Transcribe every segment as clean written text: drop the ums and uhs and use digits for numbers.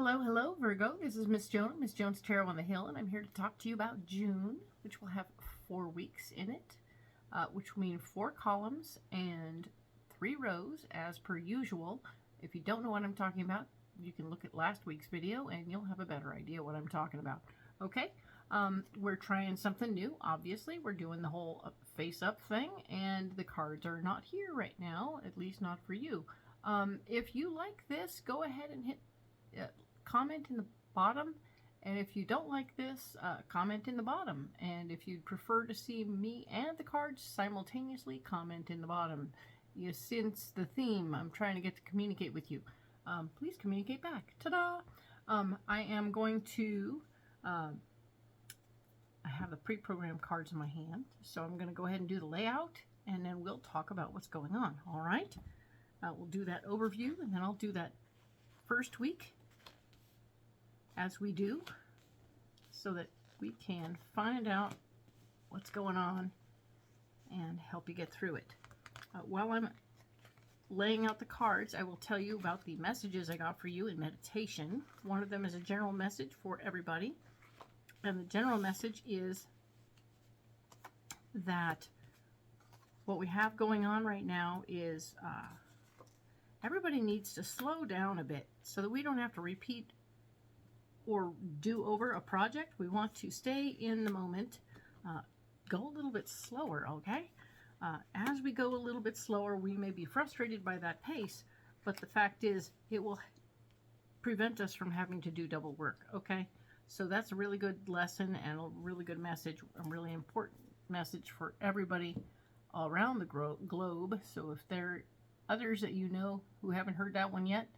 Hello, hello, Virgo. This is Miss Joan, Miss Joan's Tarot on the Hill, and I'm here to talk to you about June, which will have 4 weeks in it, which will mean 4 columns and 3 rows, as per usual. If you don't know what I'm talking about, you can look at last week's video, and you'll have a better idea what I'm talking about. Okay, we're trying something new, obviously. We're doing the whole face-up thing, and the cards are not here right now, at least not for you. If you like this, go ahead and hit comment in the bottom, and if you don't like this, comment in the bottom, and if you'd prefer to see me and the cards simultaneously, comment in the bottom. You sense the theme. I'm trying to get to communicate with you. Please communicate back. Ta-da! I am going to I have the pre-programmed cards in my hand, so I'm going to go ahead and do the layout, and then we'll talk about what's going on. All right, we'll do that overview, and then I'll do that first week as we do, so that we can find out what's going on and help you get through it. While I'm laying out the cards, I will tell you about the messages I got for you in meditation. One of them is a general message for everybody, and the general message is that what we have going on right now is everybody needs to slow down a bit so that we don't have to repeat or do over a project. We want to stay in the moment, go a little bit slower, okay? As we go a little bit slower, we may be frustrated by that pace, but the fact is it will prevent us from having to do double work, okay? So that's a really good lesson and a really good message, a really important message for everybody all around the globe. So if there are others that you know who haven't heard that one yet,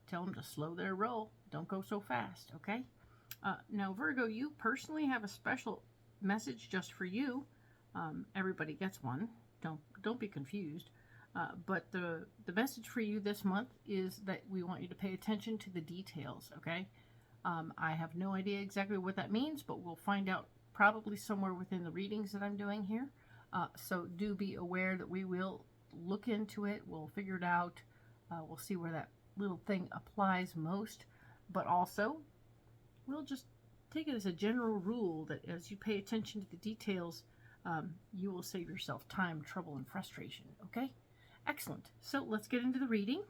tell them to slow their roll. Don't go so fast, okay? Now, Virgo, you personally have a special message just for you. Everybody gets one. Don't be confused. But the message for you this month is that we want you to pay attention to the details, okay? I have no idea exactly what that means, but we'll find out probably somewhere within the readings that I'm doing here. So do be aware that we will look into it. We'll figure it out. We'll see where that little thing applies most, but also we'll just take it as a general rule that as you pay attention to the details, you will save yourself time, trouble, and frustration. Okay, excellent. So let's get into the reading.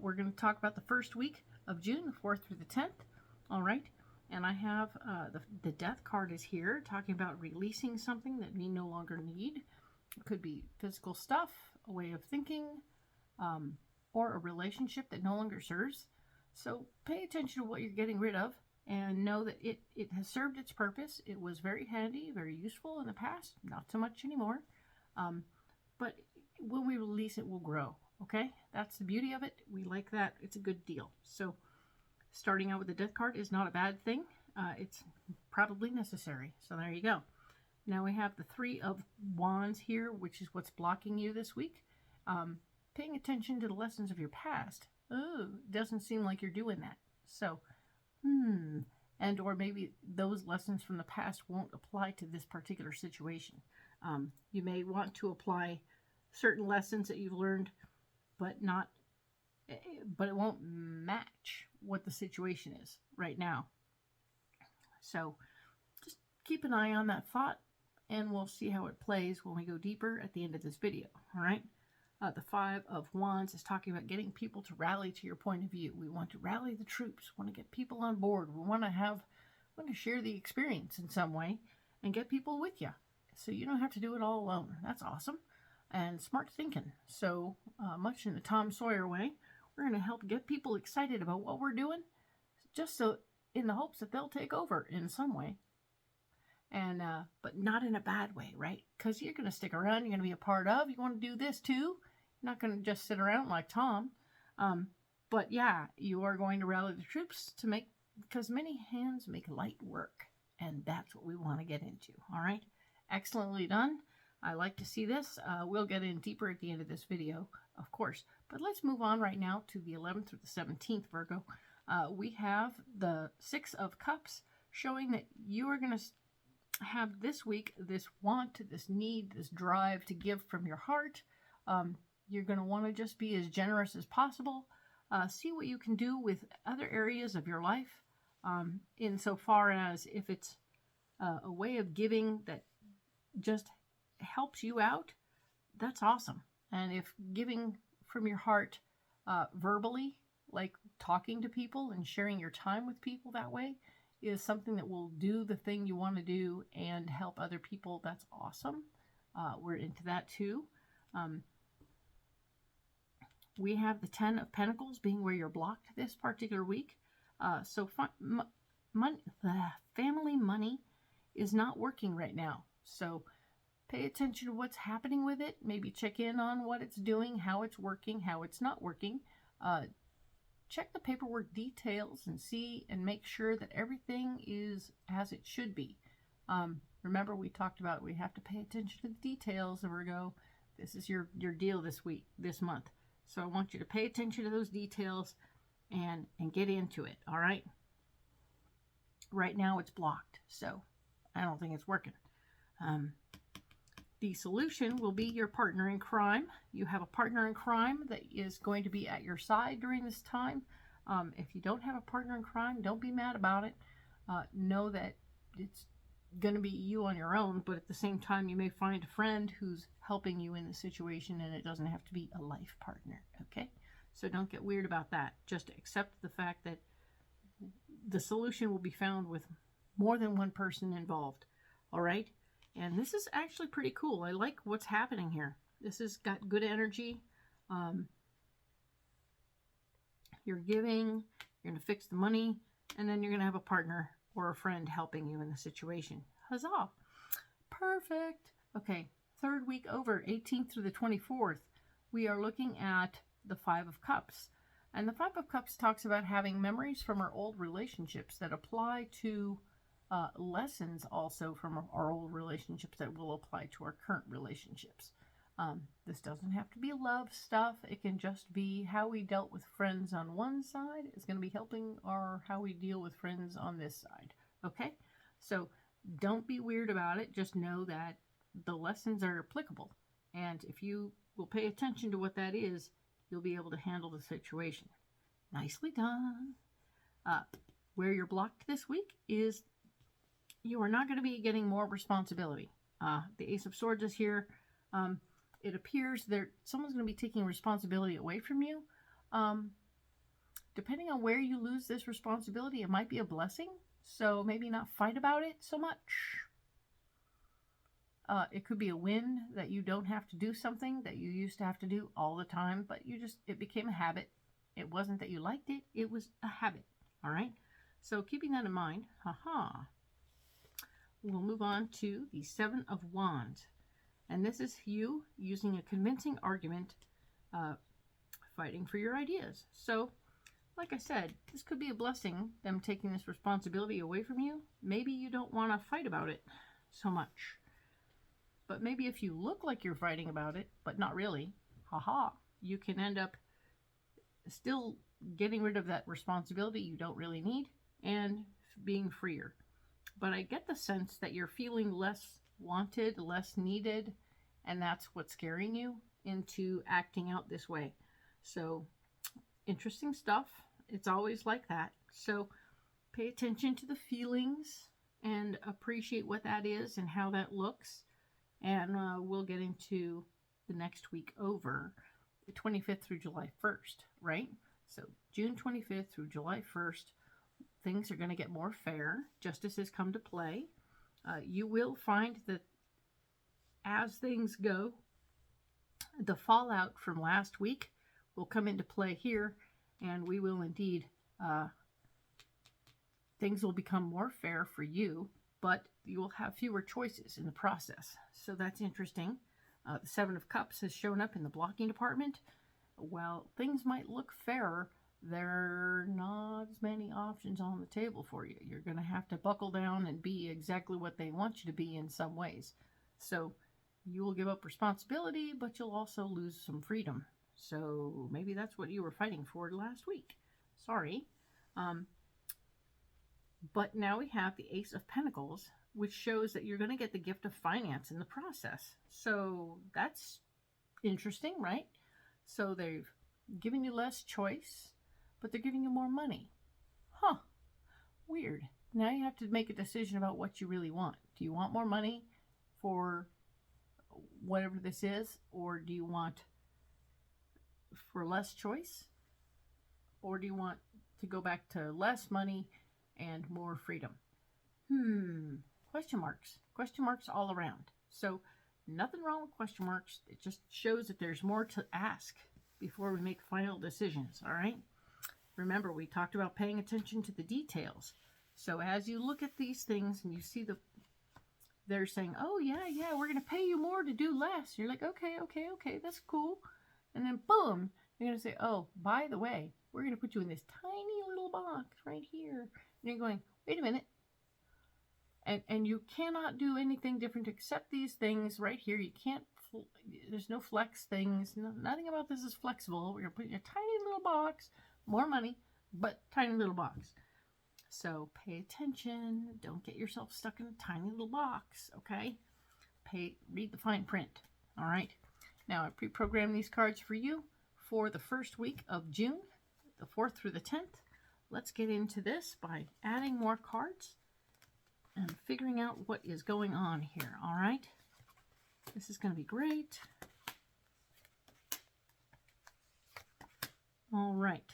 We're going to talk about the first week of June, the 4th through the 10th. All right, and I have the death card is here, talking about releasing something that we no longer need. It could be physical stuff, a way of thinking, or a relationship that no longer serves. So pay attention to what you're getting rid of and know that it has served its purpose. It was very handy, very useful in the past, not so much anymore. But when we release it, we'll grow, okay? That's the beauty of it. We like that. It's a good deal. So starting out with the death card is not a bad thing. It's probably necessary. So there you go. Now we have the 3 of Wands here, which is what's blocking you this week. Paying attention to the lessons of your past. Oh, doesn't seem like you're doing that. So, and or maybe those lessons from the past won't apply to this particular situation. You may want to apply certain lessons that you've learned, but it won't match what the situation is right now. So just keep an eye on that thought, and we'll see how it plays when we go deeper at the end of this video. All right. The 5 of Wands is talking about getting people to rally to your point of view. We want to rally the troops. We want to get people on board. We want to share the experience in some way and get people with you, so you don't have to do it all alone. That's awesome and smart thinking. So much in the Tom Sawyer way, we're going to help get people excited about what we're doing, just so in the hopes that they'll take over in some way. And but not in a bad way, right? Because you're going to stick around. You're going to be a part of. You want to do this too. You're not going to just sit around like Tom. But yeah, you are going to rally the troops to make, because many hands make light work. And that's what we want to get into. All right. Excellently done. I like to see this. We'll get in deeper at the end of this video, of course. But let's move on right now to the 11th through the 17th, Virgo. We have the 6 of Cups showing that you are going to have this week this want, this need, this drive to give from your heart. You're going to want to just be as generous as possible. see what you can do with other areas of your life, insofar as if it's a way of giving that just helps you out, that's awesome. And if giving from your heart verbally, like talking to people and sharing your time with people that way, is something that will do the thing you want to do and help other people, that's awesome. We're into that too. We have the 10 of Pentacles being where you're blocked this particular week. So the family money is not working right now. So pay attention to what's happening with it. Maybe check in on what it's doing, how it's working, how it's not working. Check the paperwork details and see and make sure that everything is as it should be. Remember, we talked about we have to pay attention to the details, Virgo. This is your deal this week, this month. So I want you to pay attention to those details and get into it, all right? Right now it's blocked, so I don't think it's working. The solution will be your partner in crime. You have a partner in crime that is going to be at your side during this time. If you don't have a partner in crime, don't be mad about it. Know that it's going to be you on your own, but at the same time, you may find a friend who's helping you in the situation, and it doesn't have to be a life partner, okay? So don't get weird about that. Just accept the fact that the solution will be found with more than one person involved, all right? And this is actually pretty cool. I like what's happening here. This has got good energy. You're giving, you're going to fix the money, and then you're going to have a partner or a friend helping you in the situation. Huzzah! Perfect. Okay, third week over, 18th through the 24th, we are looking at the 5 of Cups. And the 5 of Cups talks about having memories from our old relationships that apply to lessons also from our old relationships that will apply to our current relationships. This doesn't have to be love stuff. It can just be how we dealt with friends on one side is going to be helping how we deal with friends on this side. Okay? So don't be weird about it. Just know that the lessons are applicable. And if you will pay attention to what that is, you'll be able to handle the situation. Nicely done. Where you're blocked this week is you are not going to be getting more responsibility. The Ace of Swords is here. It appears that someone's going to be taking responsibility away from you. Depending on where you lose this responsibility, it might be a blessing. So maybe not fight about it so much. It could be a win that you don't have to do something that you used to have to do all the time, but it became a habit. It wasn't that you liked it, it was a habit. All right? So keeping that in mind, we'll move on to the 7 of Wands. And this is you using a convincing argument, fighting for your ideas. So, like I said, this could be a blessing, them taking this responsibility away from you. Maybe you don't want to fight about it so much. But maybe if you look like you're fighting about it, but not really, you can end up still getting rid of that responsibility you don't really need and being freer. But I get the sense that you're feeling less wanted, less needed, and that's what's scaring you into acting out this way. So, interesting stuff. It's always like that. So, pay attention to the feelings and appreciate what that is and how that looks. And we'll get into the next week over, the 25th through July 1st, right? So, June 25th through July 1st, things are going to get more fair. Justice has come to play. You will find that as things go, the fallout from last week will come into play here, and we will indeed, things will become more fair for you, but you will have fewer choices in the process. So that's interesting. The 7 of Cups has shown up in the blocking department. While things might look fairer, there are not as many options on the table for you. You're going to have to buckle down and be exactly what they want you to be in some ways. So you will give up responsibility, but you'll also lose some freedom. So maybe that's what you were fighting for last week. Sorry. But now we have the Ace of Pentacles, which shows that you're going to get the gift of finance in the process. So that's interesting, right? So they've given you less choice. but they're giving you more money. Huh. Weird. Now you have to make a decision about what you really want. Do you want more money for whatever this is, or do you want for less choice, or do you want to go back to less money and more freedom? Question marks all around. So nothing wrong with question marks. It just shows that there's more to ask before we make final decisions. All right, remember we talked about paying attention to the details. So as you look at these things and you see they're saying, oh yeah, we're going to pay you more to do less. You're like, okay, that's cool. And then boom, you're going to say, oh, by the way, we're going to put you in this tiny little box right here. And you're going, wait a minute. And you cannot do anything different except these things right here. You can't, there's no flex things. Nothing about this is flexible. We're going to put you in a tiny little box, more money, but tiny little box. So pay attention. Don't get yourself stuck in a tiny little box, okay? Read the fine print, all right? Now, I pre-programmed these cards for you for the first week of June, the 4th through the 10th. Let's get into this by adding more cards and figuring out what is going on here, all right? This is going to be great. All right,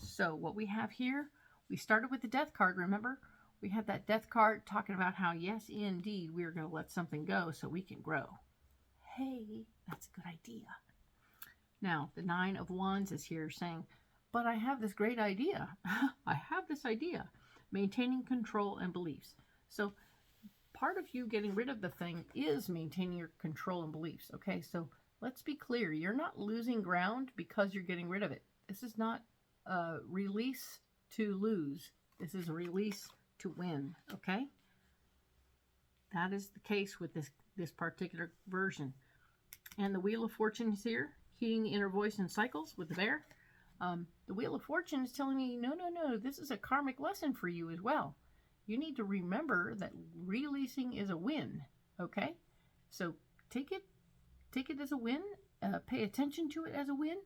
so what we have here, we started with the death card, remember? We had that death card talking about how, yes, indeed, we are going to let something go so we can grow. Hey, that's a good idea. Now, the 9 of Wands is here saying, but I have this great idea. I have this idea. Maintaining control and beliefs. So part of you getting rid of the thing is maintaining your control and beliefs. Okay, so let's be clear. You're not losing ground because you're getting rid of it. This is not a release to lose. This is a release to win. Okay, that is the case with this particular version. And the Wheel of Fortune is here, heating the inner voice in cycles with the bear. The Wheel of Fortune is telling me, no, this is a karmic lesson for you as well. You need to remember that releasing is a win, okay? So take it as a win, pay attention to it as a win,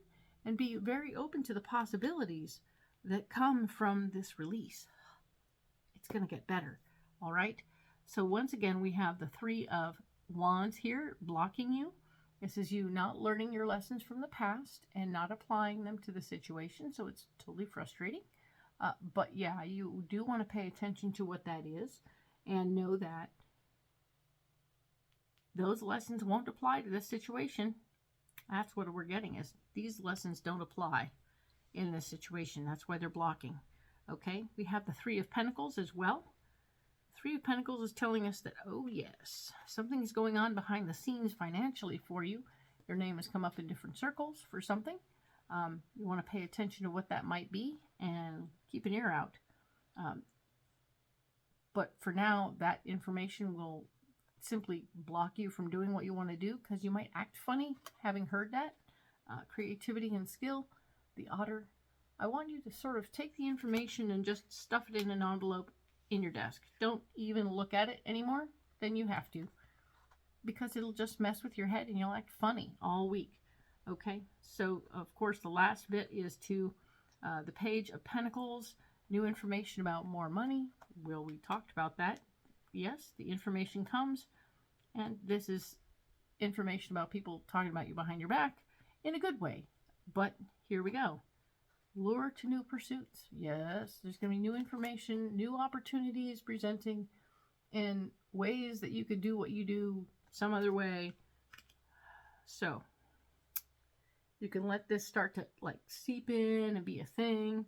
and be very open to the possibilities that come from this release. It's going to get better, all right? So once again, we have the 3 of Wands here blocking you. This is you not learning your lessons from the past and not applying them to the situation, so it's totally frustrating. But yeah, you do want to pay attention to what that is and know that those lessons won't apply to this situation. That's what we're getting, is these lessons don't apply in this situation. That's why they're blocking. Okay, we have the 3 of Pentacles as well. 3 of Pentacles is telling us that, oh yes, something's going on behind the scenes financially for you. Your name has come up in different circles for something. You want to pay attention to what that might be and keep an ear out. But for now, that information will simply block you from doing what you want to do because you might act funny having heard that. Creativity and skill, the Otter. I want you to sort of take the information and just stuff it in an envelope in your desk. Don't even look at it anymore. Then you have to, because it'll just mess with your head and you'll act funny all week. Okay, so of course the last bit is to the Page of Pentacles, new information about more money. Well, we talked about that. Yes, the information comes, and this is information about people talking about you behind your back in a good way. But here we go. Lure to new pursuits. Yes, there's going to be new information, new opportunities presenting in ways that you could do what you do some other way. So you can let this start to like seep in and be a thing,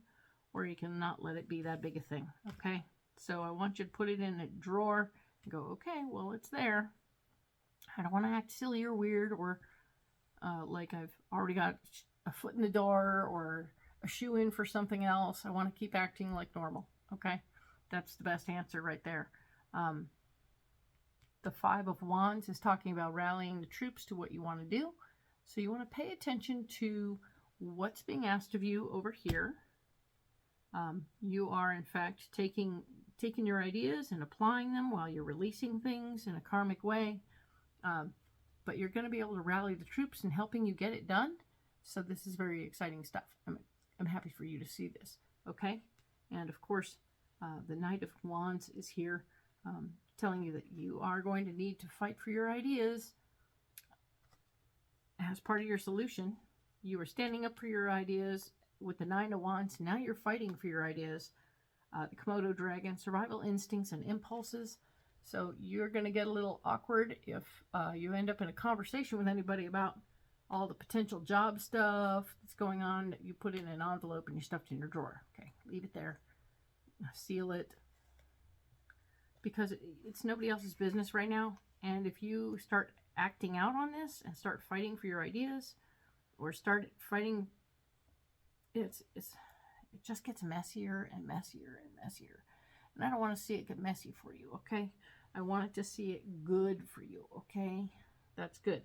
or you can not let it be that big a thing. Okay, so I want you to put it in a drawer and go, okay, well, it's there. I don't want to act silly or weird or like I've already got a foot in the door or a shoe in for something else. I want to keep acting like normal. Okay, that's the best answer right there. The 5 of Wands is talking about rallying the troops to what you want to do. So you want to pay attention to what's being asked of you over here. You are, in fact, taking your ideas and applying them while you're releasing things in a karmic way. But you're going to be able to rally the troops and helping you get it done. So this is very exciting stuff. I'm happy for you to see this. okay? And of course, the Knight of Wands is here, telling you that you are going to need to fight for your ideas as part of your solution. You were standing up for your ideas with the Nine of Wands. Now you're fighting for your ideas. The Komodo dragon, survival instincts and impulses. So you're going to get a little awkward if you end up in a conversation with anybody about all the potential job stuff that's going on that you put in an envelope and you stuffed in your drawer. Okay, leave it there. Seal it. Because it's nobody else's business right now. And if you start acting out on this and start fighting for your ideas, or start fighting, it just gets messier and messier and messier. And I don't want to see it get messy for you, okay? I want it to see it good for you, okay? That's good.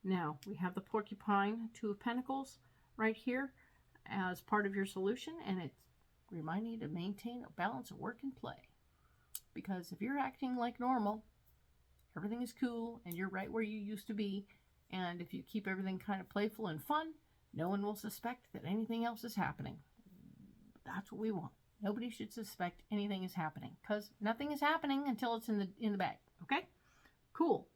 Now, we have the Porcupine, Two of Pentacles, right here as part of your solution, and it's reminding you to maintain a balance of work and play. Because if you're acting like normal, everything is cool, and you're right where you used to be, and if you keep everything kind of playful and fun, no one will suspect that anything else is happening. That's what we want. Nobody should suspect anything is happening, because nothing is happening until it's in the bag, okay? Cool.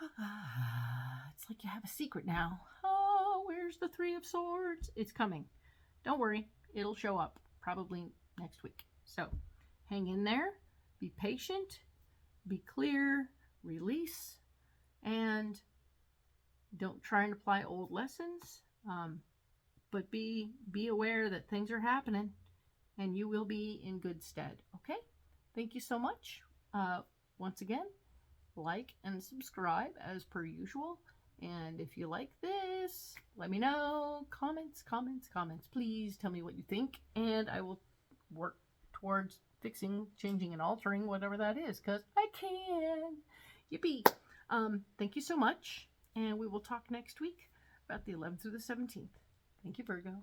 It's like you have a secret now. Oh, where's the Three of Swords? It's coming. Don't worry. It'll show up probably next week. So hang in there. Be patient. Be clear. Release. And don't try and apply old lessons. But be aware that things are happening and you will be in good stead. Okay? Thank you so much. Once again, like and subscribe as per usual. And if you like this, let me know. Comments. Please tell me what you think. And I will work towards fixing, changing, and altering whatever that is, because I can. Yippee. Thank you so much. And we will talk next week about the 11th through the 17th. Thank you, Virgo.